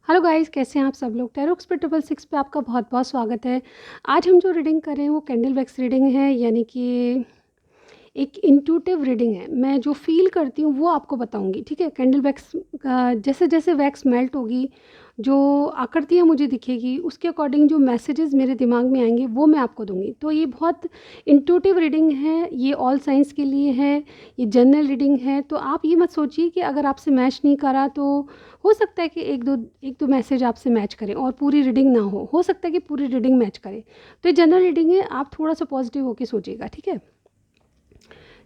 Hello guys, कैसे हैं आप सब लोग। टैरो एक्सपर्ट 666 पे आपका बहुत बहुत स्वागत है। आज हम जो रीडिंग कर रहे हैं वो कैंडल वैक्स रीडिंग है, यानी कि एक इंट्यूटिव रीडिंग है। मैं जो फ़ील करती हूँ वो आपको बताऊँगी, ठीक है। कैंडल वैक्स का जैसे जैसे वैक्स मेल्ट होगी, जो आकृतियाँ मुझे दिखेगी, उसके अकॉर्डिंग जो मैसेजेस मेरे दिमाग में आएंगे वो मैं आपको दूंगी। तो ये बहुत इंट्यूटिव रीडिंग है, ये ऑल साइंस के लिए है, ये जनरल रीडिंग है। तो आप ये मत सोचिए कि अगर आपसे मैच नहीं करा तो हो सकता है कि एक दो मैसेज आपसे मैच करें और पूरी रीडिंग ना हो सकता है कि पूरी रीडिंग मैच करे। तो ये जनरल रीडिंग है, आप थोड़ा सा पॉजिटिव होकर सोचिएगा, ठीक है।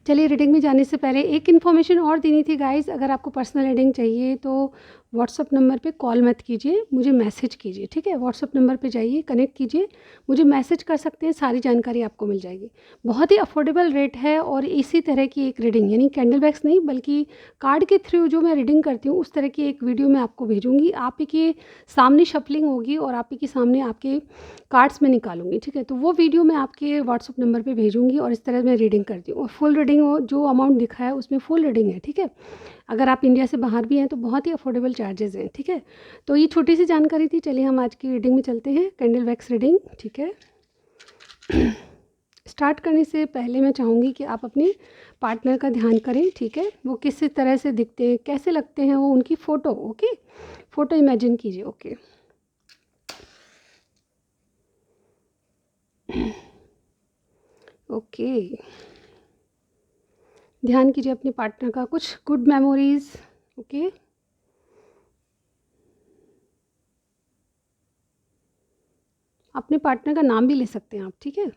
चलिए, रीडिंग में जाने से पहले एक इन्फॉर्मेशन और देनी थी गाइस। अगर आपको पर्सनल रीडिंग चाहिए तो व्हाट्सअप नंबर पे कॉल मत कीजिए, मुझे मैसेज कीजिए, ठीक है। व्हाट्सअप नंबर पे जाइए, कनेक्ट कीजिए, मुझे मैसेज कर सकते हैं, सारी जानकारी आपको मिल जाएगी। बहुत ही अफोर्डेबल रेट है। और इसी तरह की एक रीडिंग, यानी कैंडल वैक्स नहीं बल्कि कार्ड के थ्रू जो मैं रीडिंग करती हूँ उस तरह की एक वीडियो मैं आपको भेजूँगी। आप ही के सामने शफलिंग होगी और आप ही के सामने आपके कार्ड्स में निकालूंगी, ठीक है। तो वो वीडियो मैं आपके व्हाट्सअप नंबर पे भेजूंगी और इस तरह मैं रीडिंग करती हूँ। और फुल रीडिंग हो, जो अमाउंट दिखा है उसमें फुल रीडिंग है, ठीक है। अगर आप इंडिया से बाहर भी हैं तो बहुत ही अफोर्डेबल चार्जेस हैं, ठीक है। तो ये छोटी सी जानकारी थी। चलिए हम आज की रीडिंग में चलते हैं, कैंडल वैक्स रीडिंग, ठीक है। स्टार्ट करने से पहले मैं चाहूँगी कि आप अपने पार्टनर का ध्यान करें, ठीक है। वो किस तरह से दिखते हैं, कैसे लगते हैं, वो उनकी फ़ोटो, ओके, फ़ोटो इमेजिन कीजिए, ओके। ओके, ध्यान कीजिए अपने पार्टनर का, कुछ गुड मेमोरीज, ओके। अपने पार्टनर का नाम भी ले सकते हैं आप, ठीक है।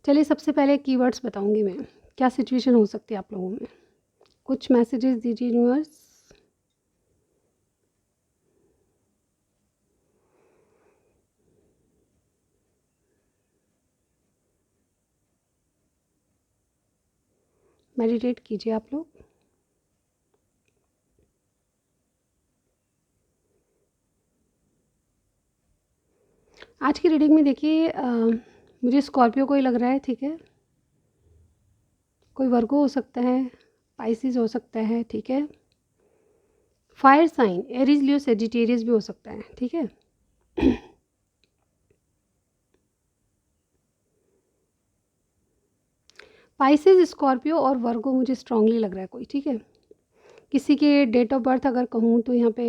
चलिए, सबसे पहले कीवर्ड्स बताऊंगी मैं, क्या सिचुएशन हो सकती है आप लोगों में। कुछ मैसेजेस दीजिए यूनिवर्स। मेडिटेट कीजिए आप लोग। आज की रीडिंग में देखिए, मुझे स्कॉर्पियो कोई लग रहा है, ठीक है। कोई वर्गो हो सकता है, पाइसिस हो सकता है, ठीक है। फायर साइन एरीज, लियो, सेजिटेरियस भी हो सकता है, ठीक है। पाइसिस, स्कॉर्पियो और वर्गो मुझे स्ट्रांगली लग रहा है कोई, ठीक है। किसी के डेट ऑफ बर्थ अगर कहूँ तो यहाँ पे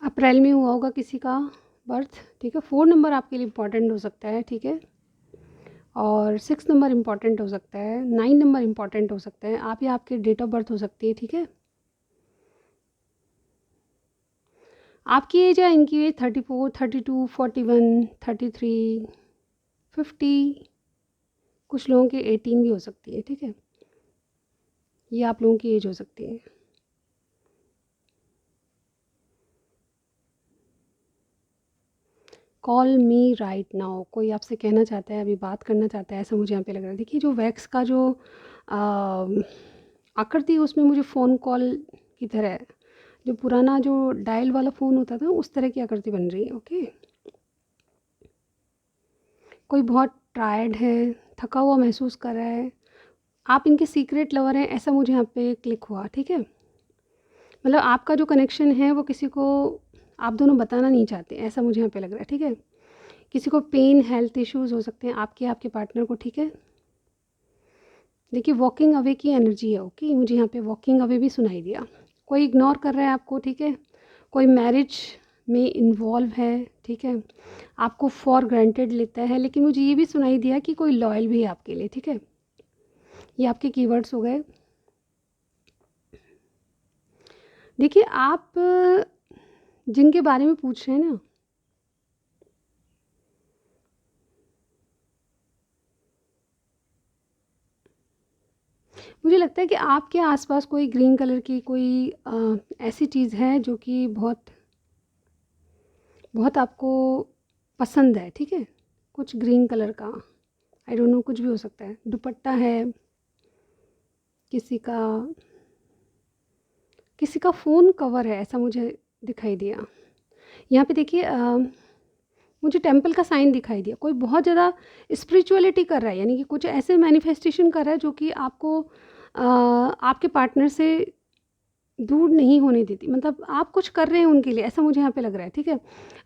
अप्रैल में हुआ होगा किसी का बर्थ, ठीक है। 4 नंबर आपके लिए इम्पॉर्टेंट हो सकता है, ठीक है। और 6 नंबर इम्पॉर्टेंट हो सकता है, 9 नंबर इम्पॉर्टेंट हो सकता है, आप या आपके डेट ऑफ बर्थ हो सकती है, ठीक है। आपकी एज या इनकी एज 34, 32, 41, 33, 50, कुछ लोगों की 18 भी हो सकती है, ठीक है। ये आप लोगों की एज हो सकती है। कॉल मी राइट नाउ, कोई आपसे कहना चाहता है, अभी बात करना चाहता है, ऐसा मुझे यहाँ पे लग रहा है। देखिए, जो वैक्स का जो आकृति है उसमें मुझे फ़ोन कॉल की तरह, जो पुराना जो डायल वाला फ़ोन होता था उस तरह की आकृति बन रही है, ओके। कोई बहुत टायर्ड है, थका हुआ महसूस कर रहा है, आप इनके सीक्रेट लवर हैं, ऐसा मुझे यहाँ पे क्लिक हुआ, ठीक है। मतलब आपका जो कनेक्शन है वो किसी को आप दोनों बताना नहीं चाहते, ऐसा मुझे यहाँ पे लग रहा है, ठीक है। किसी को पेन, हेल्थ इश्यूज हो सकते हैं आपके, आपके पार्टनर को, ठीक है। देखिए, वॉकिंग अवे की एनर्जी है, ओके। मुझे यहाँ पे वॉकिंग अवे भी सुनाई दिया। कोई इग्नोर कर रहा है आपको, ठीक है। कोई मैरिज में इन्वॉल्व है, ठीक है। आपको फॉर ग्रांटेड लेता है, लेकिन मुझे ये भी सुनाई दिया कि कोई लॉयल भी है आपके लिए, ठीक है। ये आपके कीवर्ड्स हो गए। देखिए, आप जिनके बारे में पूछ रहे हैं ना, मुझे लगता है कि आपके आसपास कोई ग्रीन कलर की कोई ऐसी चीज़ है जो कि बहुत बहुत आपको पसंद है, ठीक है। कुछ ग्रीन कलर का, आई डोंट नो, कुछ भी हो सकता है। दुपट्टा है किसी का, किसी का फ़ोन कवर है, ऐसा मुझे दिखाई दिया। यहाँ पे देखिए, मुझे टेंपल का साइन दिखाई दिया। कोई बहुत ज़्यादा स्पिरिचुअलिटी कर रहा है, यानी कि कुछ ऐसे मैनिफेस्टेशन कर रहा है जो कि आपको आपके पार्टनर से दूर नहीं होने देती, मतलब आप कुछ कर रहे हैं उनके लिए, ऐसा मुझे यहाँ पे लग रहा है, ठीक है।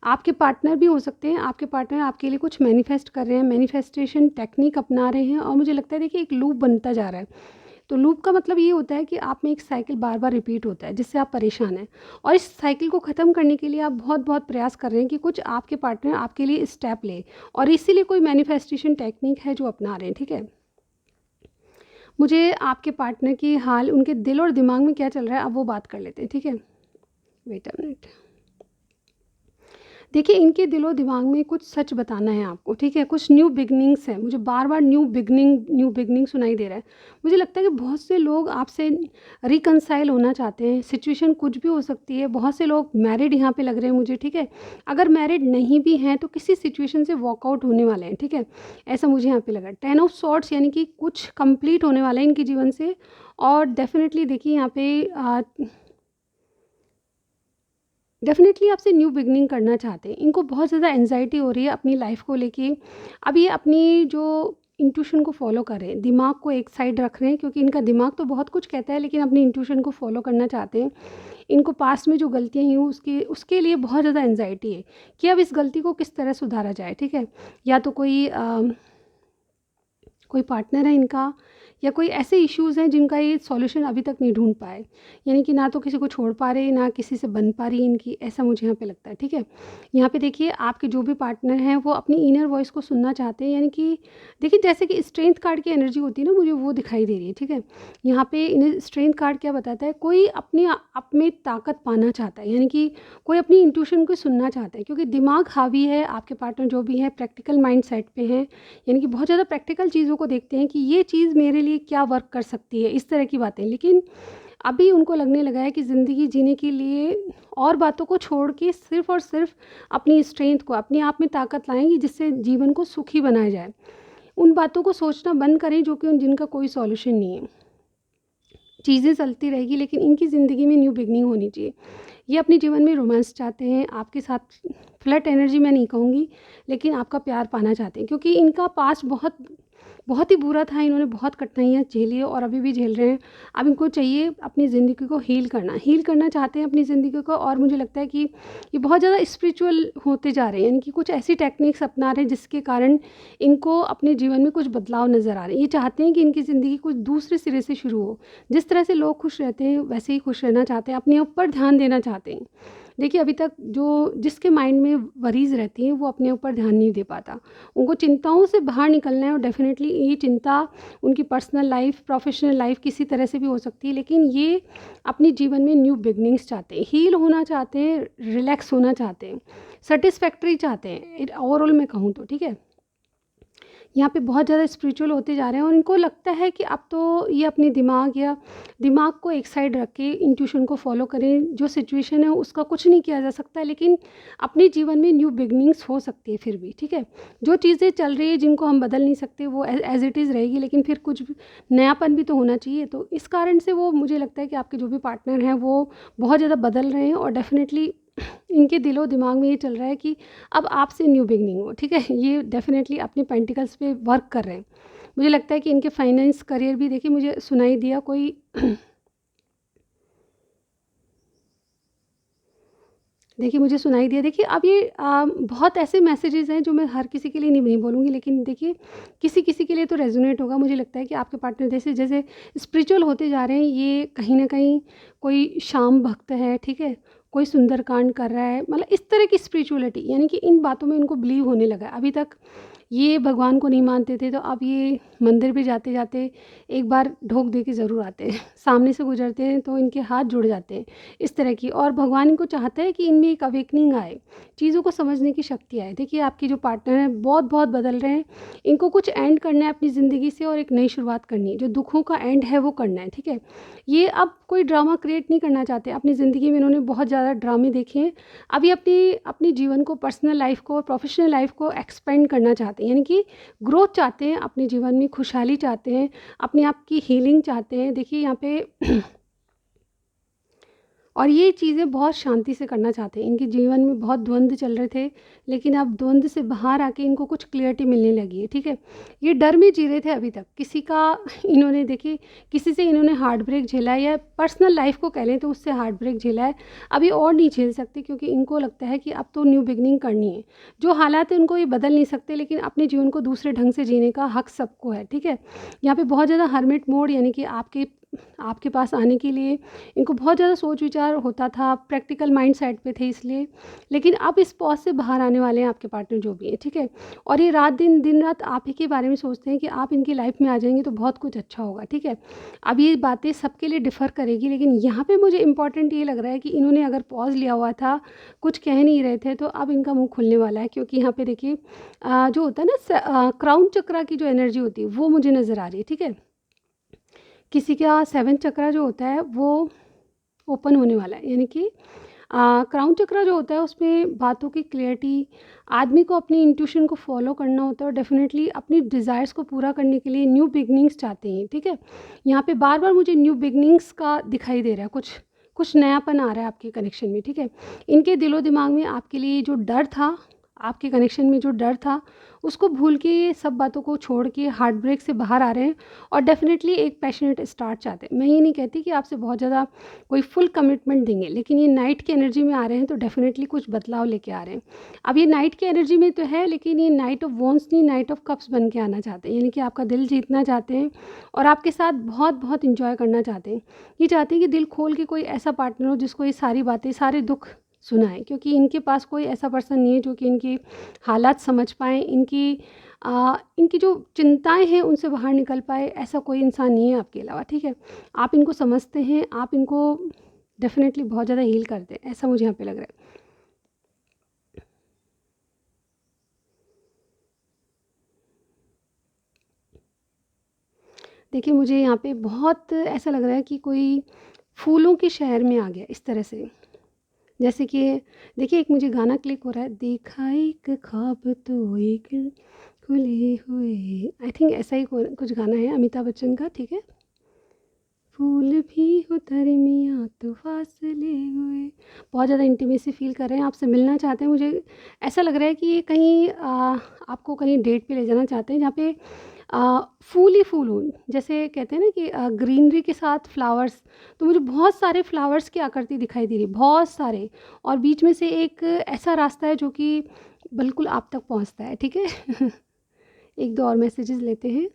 आपके पार्टनर भी हो सकते हैं, आपके पार्टनर आपके लिए कुछ मैनिफेस्ट कर रहे हैं, मैनिफेस्टेशन टेक्निक अपना रहे हैं, और मुझे लगता है देखिए एक लूप बनता जा रहा है। तो लूप का मतलब ये होता है कि आप में एक साइकिल बार बार रिपीट होता है जिससे आप परेशान हैं, और इस साइकिल को ख़त्म करने के लिए आप बहुत बहुत प्रयास कर रहे हैं कि कुछ आपके पार्टनर आपके लिए स्टेप ले, और इसीलिए कोई मैनिफेस्टेशन टेक्निक है जो अपना रहे हैं, ठीक है। मुझे आपके पार्टनर की हाल, उनके दिल और दिमाग में क्या चल रहा है, अब वो बात कर लेते हैं, ठीक है। Wait a minute. देखिए इनके दिलो दिमाग में कुछ सच बताना है आपको, ठीक है। कुछ न्यू बिगनिंग्स है, मुझे बार बार न्यू बिगनिंग सुनाई दे रहा है। मुझे लगता है कि बहुत से लोग आपसे रिकनसाइल होना चाहते हैं, सिचुएशन कुछ भी हो सकती है। बहुत से लोग मैरिड यहाँ पे लग रहे हैं मुझे, ठीक है। अगर मैरिड नहीं भी हैं तो किसी सिचुएशन से वॉकआउट होने वाले हैं, ठीक है, ऐसा मुझे यहाँ पे लगा। 10 ऑफ सॉर्ड्स यानी कि कुछ कंप्लीट होने वाला है इनके जीवन से, और डेफिनेटली देखिए यहाँ पे डेफ़िनेटली आपसे न्यू बिगिनिंग करना चाहते हैं। इनको बहुत ज़्यादा एंग्ज़ायटी हो रही है अपनी लाइफ़ को लेके। अब ये अपनी जो इंट्यूशन को फ़ॉलो कर रहे हैं, दिमाग को एक साइड रख रहे हैं, क्योंकि इनका दिमाग तो बहुत कुछ कहता है लेकिन अपनी इंट्यूशन को फ़ॉलो करना चाहते हैं। इनको पास्ट में जो गलतियाँ हुई उसके उसके लिए बहुत ज़्यादा एंग्ज़ायटी है कि अब इस गलती को किस तरह सुधारा जाए, ठीक है। या तो कोई पार्टनर है इनका, या कोई ऐसे इश्यूज़ हैं जिनका ये सॉल्यूशन अभी तक नहीं ढूंढ पाए, यानी कि ना तो किसी को छोड़ पा रहे, ना किसी से बन पा रही इनकी, ऐसा मुझे यहाँ पे लगता है, ठीक है। यहाँ पे देखिए आपके जो भी पार्टनर हैं वो अपनी इनर वॉइस को सुनना चाहते हैं, यानी कि देखिए जैसे कि स्ट्रेंथ कार्ड की एनर्जी होती है ना, मुझे वो दिखाई दे रही है, ठीक है। यहाँ पे इन स्ट्रेंथ कार्ड क्या बताता है, कोई अपनी आप में ताकत पाना चाहता है, यानी कि कोई अपनी इंट्यूशन को सुनना चाहता है, क्योंकि दिमाग हावी है, आपके पार्टनर जो भी है प्रैक्टिकल माइंड सेट पे हैं, यानी कि बहुत ज़्यादा प्रैक्टिकल चीज़ों को देखते हैं कि ये चीज़ मेरे लिए क्या वर्क कर सकती है, इस तरह की बातें। लेकिन अभी उनको लगने लगा है कि ज़िंदगी जीने के लिए और बातों को छोड़ के सिर्फ़ और सिर्फ़ अपनी स्ट्रेंथ को, अपने आप में ताकत लाएँगी जिससे जीवन को सुखी बनाया जाए। उन बातों को सोचना बंद करें जो कि उन जिनका कोई सॉल्यूशन नहीं है। चीज़ें चलती रहेगी लेकिन इनकी ज़िंदगी में न्यू बिगनिंग होनी चाहिए। ये अपने जीवन में रोमांस चाहते हैं, आपके साथ फ्लर्ट एनर्जी मैं नहीं कहूँगी, लेकिन आपका प्यार पाना चाहते हैं, क्योंकि इनका पास्ट बहुत बहुत ही बुरा था। इन्होंने बहुत कठिनाइयाँ झेली है और अभी भी झेल रहे हैं। अब इनको चाहिए अपनी ज़िंदगी को हील करना चाहते हैं अपनी ज़िंदगी को, और मुझे लगता है कि ये बहुत ज़्यादा स्पिरिचुअल होते जा रहे हैं, यानी कि कुछ ऐसी टेक्निक्स अपना रहे हैं जिसके कारण इनको अपने जीवन में कुछ बदलाव नज़र आ रहे हैं। ये चाहते हैं कि इनकी ज़िंदगी कुछ दूसरे सिरे से शुरू हो। जिस तरह से लोग खुश रहते हैं वैसे ही खुश रहना चाहते हैं, अपने ऊपर ध्यान देना चाहते हैं। देखिए अभी तक जो जिसके माइंड में वरीज़ रहती हैं वो अपने ऊपर ध्यान नहीं दे पाता। उनको चिंताओं से बाहर निकलना है, और डेफ़िनेटली ये चिंता उनकी पर्सनल लाइफ़, प्रोफ़ेशनल लाइफ़ किसी तरह से भी हो सकती है, लेकिन ये अपने जीवन में न्यू बिगिनिंग्स चाहते हैं, हील होना चाहते हैं, रिलैक्स होना चाहते हैं, सैटिस्फैक्टरी चाहते हैं, ओवरऑल मैं कहूँ तो, ठीक है। यहाँ पे बहुत ज़्यादा स्पिरिचुअल होते जा रहे हैं, और इनको लगता है कि अब तो ये अपने दिमाग को एक साइड रख के इंट्यूशन को फॉलो करें। जो सिचुएशन है उसका कुछ नहीं किया जा सकता, लेकिन अपने जीवन में न्यू बिगनिंग्स हो सकती है फिर भी, ठीक है। जो चीज़ें चल रही है जिनको हम बदल नहीं सकते वो एज इट इज़ रहेगी, लेकिन फिर कुछ नयापन भी तो होना चाहिए। तो इस कारण से वो, मुझे लगता है कि आपके जो भी पार्टनर हैं वो बहुत ज़्यादा बदल रहे हैं, और डेफिनेटली इनके दिलो दिमाग में ये चल रहा है कि अब आपसे न्यू बिगनिंग हो, ठीक है। ये डेफिनेटली अपने पेंटिकल्स पे वर्क कर रहे हैं। मुझे लगता है कि इनके फाइनेंस करियर भी, देखिए मुझे सुनाई दिया कोई देखिए मुझे सुनाई दिया। देखिए अब ये बहुत ऐसे मैसेजेस हैं जो मैं हर किसी के लिए नहीं बोलूँगी, लेकिन देखिए किसी किसी के लिए तो रेजोनेट होगा। मुझे लगता है कि आपके पार्टनर जैसे जैसे स्पिरिचुअल होते जा रहे हैं, ये कहीं ना कहीं कोई शाम भक्त है, ठीक है, कोई सुंदरकांड कर रहा है, मतलब इस तरह की स्पिरिचुअलिटी, यानी कि इन बातों में इनको बिलीव होने लगा है। अभी तक ये भगवान को नहीं मानते थे, तो अब ये मंदिर भी जाते जाते एक बार ढोक दे के ज़रूर आते हैं सामने से गुजरते हैं तो इनके हाथ जुड़ जाते हैं, इस तरह की। और भगवान इनको चाहता है कि इनमें एक अवेकनिंग आए, चीज़ों को समझने की शक्ति आए। देखिए आपके जो पार्टनर हैं बहुत बहुत बदल रहे हैं, इनको कुछ एंड करना है अपनी ज़िंदगी से और एक नई शुरुआत करनी है। जो दुखों का एंड है वो करना है, ठीक है। ये अब कोई ड्रामा क्रिएट नहीं करना चाहते अपनी ज़िंदगी में। इन्होंने बहुत ज़्यादा ड्रामे देखे हैं। अब ये अपनी अपनी जीवन को, पर्सनल लाइफ को और प्रोफेशनल लाइफ को एक्सपेंड करना चाहते हैं, यानी कि ग्रोथ चाहते हैं अपने जीवन में, खुशहाली चाहते हैं, अपने आप की हीलिंग चाहते हैं। देखिए यहाँ पे और ये चीज़ें बहुत शांति से करना चाहते हैं। इनके जीवन में बहुत द्वंद्व चल रहे थे, लेकिन अब द्वंद्व से बाहर आके इनको कुछ क्लियरिटी मिलने लगी है, ठीक है। ये डर में जी रहे थे अभी तक, किसी का इन्होंने देखिए किसी से इन्होंने हार्ट ब्रेक झेला है, या पर्सनल लाइफ को कह लें तो उससे हार्ट ब्रेक झेला है। अभी और नहीं झेल सकते, क्योंकि इनको लगता है कि अब तो न्यू बिगनिंग करनी है। जो हालात है उनको ये बदल नहीं सकते, लेकिन अपने जीवन को दूसरे ढंग से जीने का हक सबको है, ठीक है। यहाँ पे बहुत ज़्यादा हर्मिट मोड, यानी कि आपके पास आने के लिए इनको बहुत ज़्यादा सोच विचार होता था, प्रैक्टिकल माइंड सेट पे थे इसलिए। लेकिन अब इस पॉज से बाहर आने वाले हैं आपके पार्टनर जो भी है, ठीक है। और ये दिन रात आप ही के बारे में सोचते हैं कि आप इनकी लाइफ में आ जाएंगे तो बहुत कुछ अच्छा होगा, ठीक है। अब ये बातें सबके लिए डिफ़र करेगी, लेकिन यहाँ पे मुझे इंपॉर्टेंट ये लग रहा है कि इन्होंने अगर पॉज लिया हुआ था, कुछ कह नहीं रहे थे, तो अब इनका मुंह खुलने वाला है। क्योंकि यहाँ पे देखिए जो होता है ना क्राउन चक्रा की जो एनर्जी होती है वो मुझे नज़र आ रही है, ठीक है। किसी का 7 चक्रा जो होता है वो ओपन होने वाला है, यानी कि क्राउन चक्रा जो होता है उसमें बातों की क्लियरिटी, आदमी को अपनी इंट्यूशन को फॉलो करना होता है, और डेफिनेटली अपनी डिज़ायर्स को पूरा करने के लिए न्यू बिगनिंग्स चाहते हैं, ठीक है। यहाँ पे बार बार मुझे न्यू बिगनिंग्स का दिखाई दे रहा है, कुछ कुछ नयापन आ रहा है आपके कनेक्शन में, ठीक है। इनके दिलो दिमाग में आपके लिए जो डर था, आपके कनेक्शन में जो डर था, उसको भूल के ये सब बातों को छोड़ के हार्ट ब्रेक से बाहर आ रहे हैं, और डेफिनेटली एक पैशनेट स्टार्ट चाहते हैं। मैं ये नहीं कहती कि आपसे बहुत ज़्यादा कोई फुल कमिटमेंट देंगे, लेकिन ये नाइट की एनर्जी में आ रहे हैं तो डेफिनेटली कुछ बदलाव लेके आ रहे हैं। अब ये नाइट की एनर्जी में तो है, लेकिन ये नाइट ऑफ वॉन्ट्स नहीं, नाइट ऑफ कप्स बन के आना चाहते हैं, यानी कि आपका दिल जीतना चाहते हैं और आपके साथ बहुत बहुत इंजॉय करना चाहते हैं। ये चाहते हैं कि दिल खोल के कोई ऐसा पार्टनर हो जिसको ये सारी बातें, सारे दुख सुनाएं, क्योंकि इनके पास कोई ऐसा पर्सन नहीं है जो कि इनकी हालात समझ पाए, इनकी जो चिंताएं हैं उनसे बाहर निकल पाए। ऐसा कोई इंसान नहीं है आपके अलावा, ठीक है। आप इनको समझते हैं, आप इनको डेफिनेटली बहुत ज़्यादा हील करते हैं, ऐसा मुझे यहाँ पे लग रहा है। देखिए मुझे यहाँ पे बहुत ऐसा लग रहा है कि कोई फूलों के शहर में आ गया इस तरह से। जैसे कि देखिए एक मुझे गाना क्लिक हो रहा है, देखा एक ख्वाब तो एक खुले हुए, आई थिंक ऐसा ही कुछ गाना है अमिताभ बच्चन का, ठीक है। फूल भी उतर मियाँ तो फासले हुए, बहुत ज़्यादा इंटीमेसी फील कर रहे हैं, आपसे मिलना चाहते हैं। मुझे ऐसा लग रहा है कि ये कहीं आपको कहीं डेट पे ले जाना चाहते हैं, जहाँ पे फूल ही फूल हों। जैसे कहते हैं ना कि ग्रीनरी के साथ फ्लावर्स, तो मुझे बहुत सारे फ्लावर्स की आकृति दिखाई दे रही है, बहुत सारे, और बीच में से एक ऐसा रास्ता है जो कि बिल्कुल आप तक पहुँचता है, ठीक है। एक दो और मैसेजेस लेते हैं।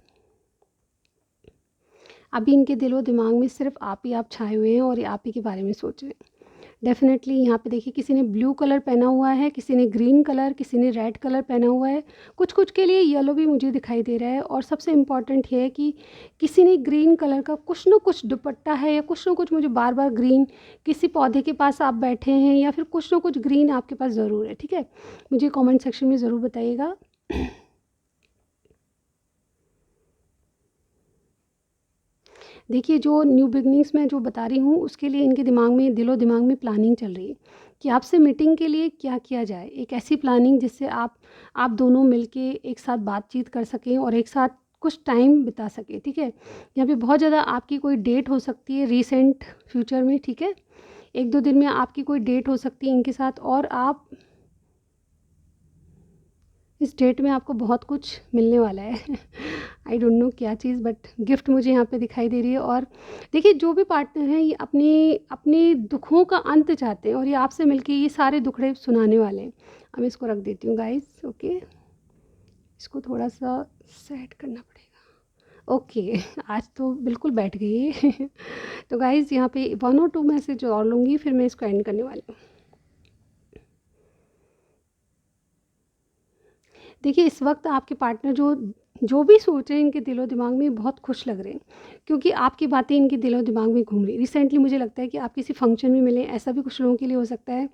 अभी इनके दिलो दिमाग में सिर्फ आप छाए हुए हैं और ये आप ही के बारे में सोच रहे हैं। डेफ़िनेटली यहाँ पे देखिए किसी ने ब्लू कलर पहना हुआ है, किसी ने ग्रीन कलर, किसी ने रेड कलर पहना हुआ है, कुछ-कुछ के लिए येलो भी मुझे दिखाई दे रहा है। और सबसे इम्पॉर्टेंट ये है कि किसी ने ग्रीन कलर का कुछ न कुछ दुपट्टा है, या कुछ न कुछ, मुझे बार-बार ग्रीन, किसी पौधे के पास आप बैठे हैं, या फिर कुछ न कुछ ग्रीन आपके पास ज़रूर है, ठीक है? मुझे कमेंट सेक्शन में ज़रूर बताइएगा। देखिए जो न्यू बिगनिंग्स मैं जो बता रही हूँ उसके लिए इनके दिमाग में, दिलो दिमाग में प्लानिंग चल रही है कि आपसे मीटिंग के लिए क्या किया जाए। एक ऐसी प्लानिंग जिससे आप दोनों मिलके एक साथ बातचीत कर सकें और एक साथ कुछ टाइम बिता सकें, ठीक है। यहाँ पे बहुत ज़्यादा आपकी कोई डेट हो सकती है रिसेंट फ्यूचर में, ठीक है। एक दो दिन में आपकी कोई डेट हो सकती है इनके साथ, और आप इस डेट में आपको बहुत कुछ मिलने वाला है। आई डोंट नो क्या चीज़, बट गिफ्ट मुझे यहाँ पे दिखाई दे रही है। और देखिए जो भी पार्टनर हैं ये अपने अपने दुखों का अंत चाहते हैं, और ये आपसे मिलके ये सारे दुखड़े सुनाने वाले हैं। अब मैं इसको रख देती हूँ गाइस, ओके। इसको थोड़ा सा सेट करना पड़ेगा, ओके। आज तो बिल्कुल बैठ गई है। तो गाइस यहाँ पे 1 और 2 मैसेज और लूँगी, फिर मैं इसको एंड करने वाली हूँ। देखिए इस वक्त आपके पार्टनर जो जो भी सोच रहे हैं इनके दिलो दिमाग में बहुत खुश लग रहे हैं, क्योंकि आपकी बातें इनके दिलो दिमाग में घूम रही। रिसेंटली मुझे लगता है कि आप किसी फंक्शन में मिले, ऐसा भी कुछ लोगों के लिए हो सकता है।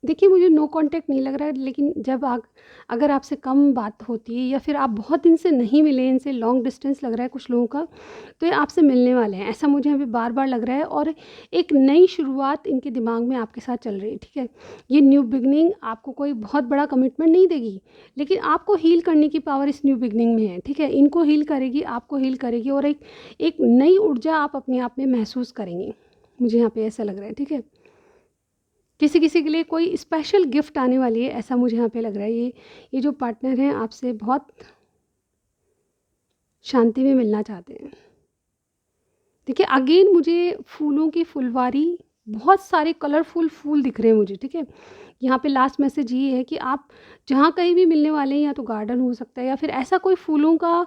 देखिए, मुझे नो कॉन्टैक्ट नहीं लग रहा है, लेकिन जब अगर आपसे कम बात होती है या फिर आप बहुत दिन से नहीं मिले, इनसे लॉन्ग डिस्टेंस लग रहा है कुछ लोगों का, तो ये आपसे मिलने वाले हैं, ऐसा मुझे अभी बार-बार लग रहा है। और एक नई शुरुआत इनके दिमाग में आपके साथ चल रही है, ठीक है? ये न्यू बिगिनिंग आपको कोई बहुत बड़ा कमिटमेंट नहीं देगी, लेकिन आपको हील करने की पावर इस न्यू बिगिनिंग में है, ठीक है? इनको हील करेगी, आपको हील करेगी, और एक एक नई ऊर्जा आप अपने आप में महसूस करेंगे। मुझे यहाँ पे ऐसा लग रहा है, ठीक है? किसी-किसी के लिए कोई स्पेशल गिफ्ट आने वाली है, ऐसा मुझे यहाँ पे लग रहा है। ये जो पार्टनर हैं आपसे बहुत शांति में मिलना चाहते हैं। देखिए, अगेन मुझे फूलों की फुलवारी, बहुत सारे कलरफुल फूल दिख रहे हैं मुझे, ठीक है? यहाँ पे लास्ट मैसेज ये है कि आप जहाँ कहीं भी मिलने वाले हैं, या तो गार्डन हो सकता है या फिर ऐसा कोई फूलों का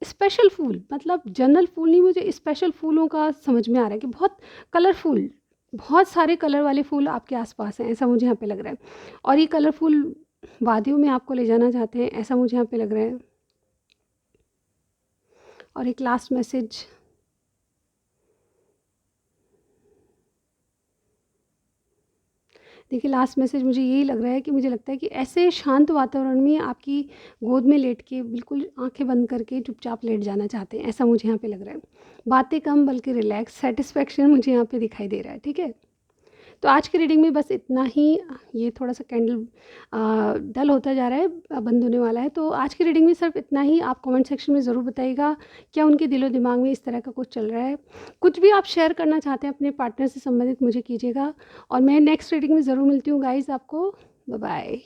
स्पेशल फूल, मतलब जनरल फूल नहीं, मुझे स्पेशल फूलों का समझ में आ रहा है कि बहुत कलरफुल, बहुत सारे कलर वाले फूल आपके आसपास हैं, ऐसा मुझे यहाँ पे लग रहा है। और ये कलरफुल वादियों में आपको ले जाना चाहते हैं, ऐसा मुझे यहाँ पे लग रहा है। और एक लास्ट मैसेज, देखिए लास्ट मैसेज मुझे यही लग रहा है कि मुझे लगता है कि ऐसे शांत वातावरण में आपकी गोद में लेट के, बिल्कुल आंखें बंद करके चुपचाप लेट जाना चाहते हैं, ऐसा मुझे यहाँ पे लग रहा है। बातें कम बल्कि रिलैक्स, सेटिस्फैक्शन मुझे यहाँ पे दिखाई दे रहा है, ठीक है? तो आज की रीडिंग में बस इतना ही। ये थोड़ा-सा कैंडल डल होता जा रहा है, बंद होने वाला है। तो आज की रीडिंग में सिर्फ इतना ही। आप कमेंट सेक्शन में ज़रूर बताइएगा, क्या उनके दिलो-दिमाग में इस तरह का कुछ चल रहा है? कुछ भी आप शेयर करना चाहते हैं अपने पार्टनर से संबंधित, मुझे कीजिएगा। और मैं नेक्स्ट रीडिंग में ज़रूर मिलती हूँ गाइज़ आपको। Bye bye.